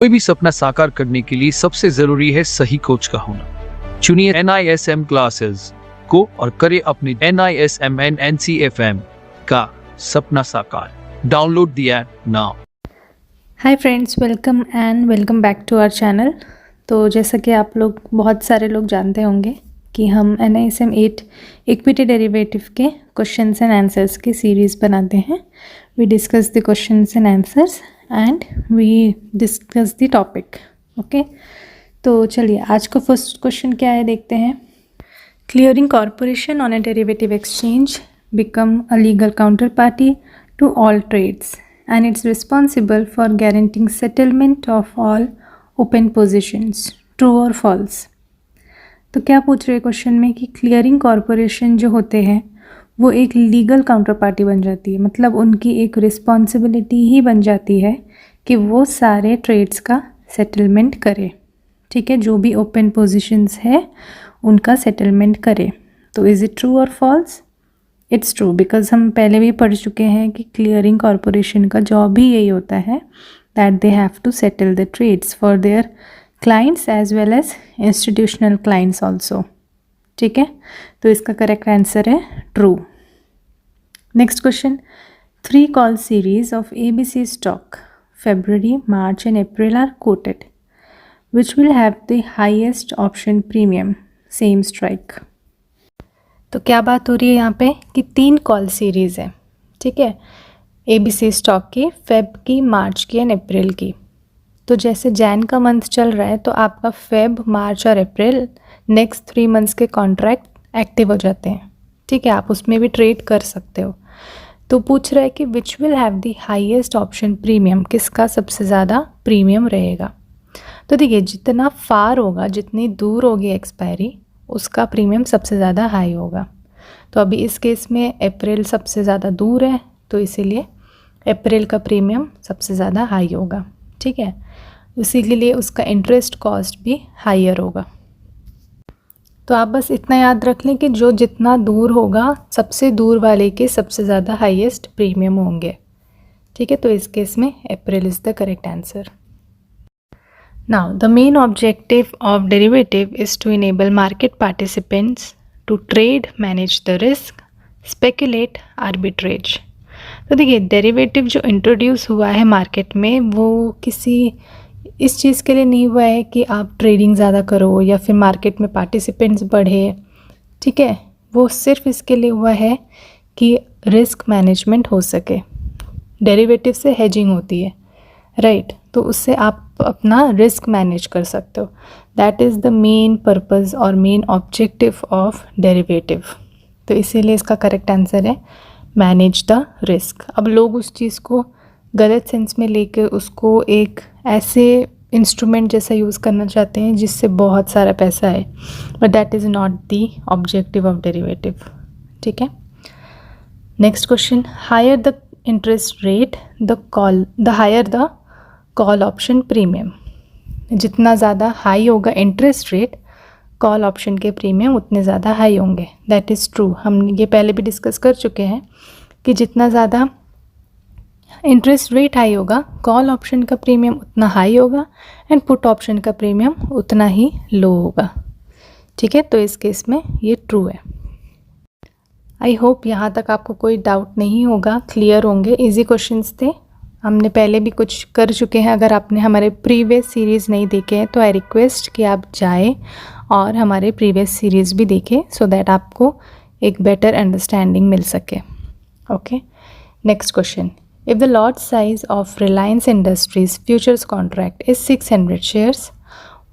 कोई भी सपना साकार करने के लिए सबसे जरूरी है सही कोच का होना। चुनिए NISM क्लासेस को और करें अपने NISM NCFM का सपना साकार। Download the app now. Hi friends, welcome back to our channel. तो जैसा कि आप लोग बहुत सारे लोग जानते होंगे कि हम NISM 8 इक्विटी डेरिवेटिव के क्वेश्चंस एंड आंसर्स की सीरीज़ बनाते हैं। We discuss the questions and answers and we discuss the topic. Okay, तो चलिए आज का फर्स्ट क्वेश्चन क्या है देखते हैं। Clearing corporation on a derivative exchange become a legal counter party to all trades and it's responsible for guaranteeing settlement of all open positions, true or false। तो क्या पूछ रहे क्वेश्चन में कि क्लियरिंग कॉरपोरेशन जो होते हैं वो एक लीगल काउंटर पार्टी बन जाती है, मतलब उनकी एक रिस्पॉन्सिबिलिटी ही बन जाती है कि वो सारे ट्रेड्स का सेटलमेंट करे। ठीक है, जो भी ओपन पोजिशंस है उनका सेटलमेंट करे। तो इज़ इट ट्रू और फॉल्स? इट्स ट्रू, बिकॉज हम पहले भी पढ़ चुके हैं कि क्लियरिंग कॉरपोरेशन का जॉब ही यही होता है that they have to settle the trades for their clients as well as institutional clients also. ठीक है, तो इसका करेक्ट आंसर है true. Next question, 3 call series of ABC stock February, March and April are quoted. Which will have the highest option premium? Same strike. तो क्या बात हो रही है यहाँ पे कि 3 कॉल सीरीज़ है। ठीक है, ABC स्टॉक की, फेब की, मार्च की एंड अप्रैल की। तो जैसे जैन का मंथ चल रहा है तो आपका फेब, मार्च और अप्रैल नेक्स्ट 3 मंथ्स के कॉन्ट्रैक्ट एक्टिव हो जाते हैं। ठीक है, आप उसमें भी ट्रेड कर सकते हो। तो पूछ रहा है कि which will have the highest option premium, किसका सबसे ज़्यादा प्रीमियम रहेगा। तो देखिए, जितना फार होगा, जितनी दूर होगी एक्सपायरी, उसका प्रीमियम सबसे ज़्यादा हाई होगा। तो अभी इस केस में अप्रैल सबसे ज़्यादा दूर है तो इसीलिए अप्रैल का प्रीमियम सबसे ज़्यादा हाई होगा। ठीक है, उसी के लिए उसका इंटरेस्ट कॉस्ट भी हायर होगा। तो आप बस इतना याद रख लें कि जो जितना दूर होगा सबसे दूर वाले के सबसे ज़्यादा हाईएस्ट प्रीमियम होंगे। ठीक है, तो इस केस में April is the correct answer. Now, the main objective of derivative is to enable market participants to trade, manage the risk, speculate, arbitrage। तो देखिए, डेरिवेटिव जो इंट्रोड्यूस हुआ है मार्केट में वो किसी इस चीज़ के लिए नहीं हुआ है कि आप ट्रेडिंग ज़्यादा करो या फिर मार्केट में पार्टिसिपेंट्स बढ़े। ठीक है, वो सिर्फ इसके लिए हुआ है कि रिस्क मैनेजमेंट हो सके। डेरिवेटिव से हेजिंग होती है, राइट, तो उससे आप अपना रिस्क मैनेज कर सकते हो। That is the main purpose और मेन ऑब्जेक्टिव ऑफ डेरिवेटिव। तो इसीलिए इसका करेक्ट आंसर है मैनेज द रिस्क। अब लोग उस चीज़ को गलत सेंस में लेके उसको एक ऐसे इंस्ट्रूमेंट जैसा यूज़ करना चाहते हैं जिससे बहुत सारा पैसा है, but that is not the objective of derivative. ठीक है, next question, higher the interest rate the higher the call option premium. जितना ज़्यादा हाई होगा इंटरेस्ट रेट, कॉल ऑप्शन के प्रीमियम उतने ज़्यादा हाई होंगे। दैट इज़ ट्रू, हम ये पहले भी डिस्कस कर चुके हैं कि जितना ज़्यादा इंटरेस्ट रेट हाई होगा कॉल ऑप्शन का प्रीमियम उतना हाई होगा एंड पुट ऑप्शन का प्रीमियम उतना ही लो होगा। ठीक है, तो इस केस में ये ट्रू है। आई होप यहाँ तक आपको कोई डाउट नहीं होगा, क्लियर होंगे। इजी क्वेश्चंस थे, हमने पहले भी कुछ कर चुके हैं। अगर आपने हमारे प्रीवियस सीरीज़ नहीं देखे हैं तो आई रिक्वेस्ट कि आप जाएं और हमारे प्रीवियस सीरीज़ भी देखें सो दैट आपको एक बेटर अंडरस्टैंडिंग मिल सके। Okay, next question, if the lot size of Reliance industries futures contract is 600 shares,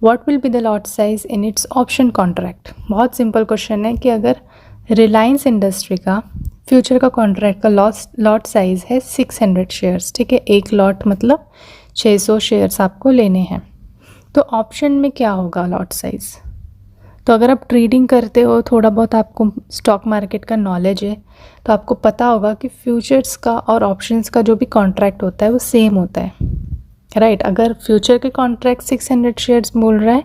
what will be the lot size in its option contract. बहुत सिंपल क्वेश्चन है कि अगर Reliance industry का फ्यूचर का contract का लॉट साइज़ है 600 shares. ठीक है, एक लॉट मतलब 600 शेयर्स आपको लेने हैं। तो ऑप्शन में क्या होगा लॉट साइज़? तो अगर आप ट्रेडिंग करते हो, थोड़ा बहुत आपको स्टॉक मार्केट का नॉलेज है, तो आपको पता होगा कि फ्यूचर्स का और ऑप्शंस का जो भी कॉन्ट्रैक्ट होता है वो सेम होता है, राइट। अगर फ्यूचर के कॉन्ट्रैक्ट 600 शेयर्स बोल रहा है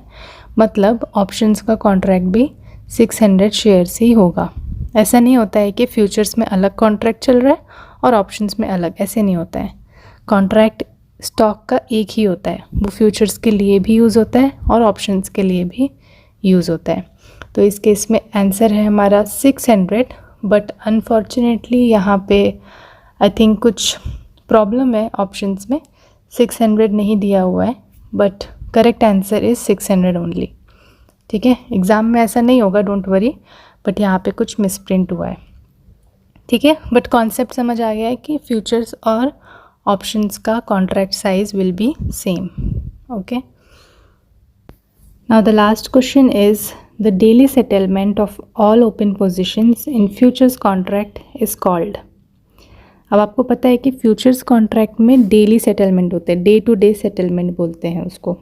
मतलब ऑप्शंस का कॉन्ट्रैक्ट भी 600 शेयर्स ही होगा। ऐसा नहीं होता है कि फ्यूचर्स में अलग कॉन्ट्रैक्ट चल रहा है और ऑप्शंस में अलग, ऐसे नहीं होता है। कॉन्ट्रैक्ट स्टॉक का एक ही होता है, वो फ्यूचर्स के लिए भी यूज़ होता है और ऑप्शंस के लिए भी यूज़ होता है। तो इस केस में आंसर है हमारा 600, बट अनफॉर्चुनेटली यहाँ पे आई थिंक कुछ प्रॉब्लम है ऑप्शंस में, 600 नहीं दिया हुआ है, but correct answer is 600 only. ठीक है, एग्ज़ाम में ऐसा नहीं होगा, डोंट वरी, बट यहाँ पे कुछ मिसप्रिंट हुआ है। ठीक है, बट कॉन्सेप्ट समझ आ गया है कि फ्यूचर्स और ऑप्शंस का contract size will be same. Okay, now the last question is the daily settlement of all open positions in futures contract is called. अब आपको पता है कि फ्यूचर्स कॉन्ट्रैक्ट में डेली सेटलमेंट होते हैं, डे टू डे सेटलमेंट बोलते हैं उसको,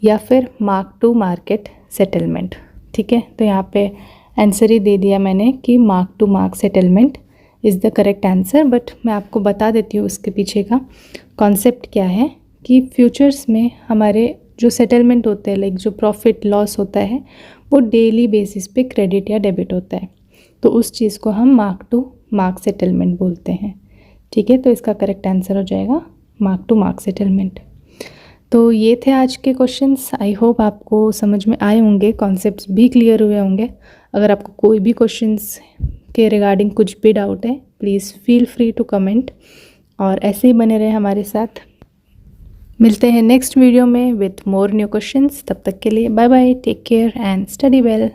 या फिर मार्क टू मार्केट सेटलमेंट। ठीक है, तो यहाँ पे आंसर ही दे दिया मैंने कि mark to mark settlement is the correct answer, but मैं आपको बता देती हूँ उसके पीछे का कॉन्सेप्ट क्या है। कि फ्यूचर्स में हमारे जो सेटलमेंट होते हैं, लाइक जो प्रॉफिट लॉस होता है, वो डेली बेसिस पे क्रेडिट या डेबिट होता है, तो उस चीज़ को हम मार्क टू मार्क सेटलमेंट बोलते हैं। ठीक है, तो इसका करेक्ट आंसर हो जाएगा मार्क टू मार्क सेटलमेंट। तो ये थे आज के क्वेश्चंस। आई होप आपको समझ में आए होंगे, कॉन्सेप्ट्स भी क्लियर हुए होंगे। अगर आपको कोई भी क्वेश्चंस के रिगार्डिंग कुछ भी डाउट है, please feel free to comment, और ऐसे ही बने रहे हमारे साथ। मिलते हैं नेक्स्ट वीडियो में विथ मोर न्यू क्वेश्चंस। तब तक के लिए bye bye, take care and study well.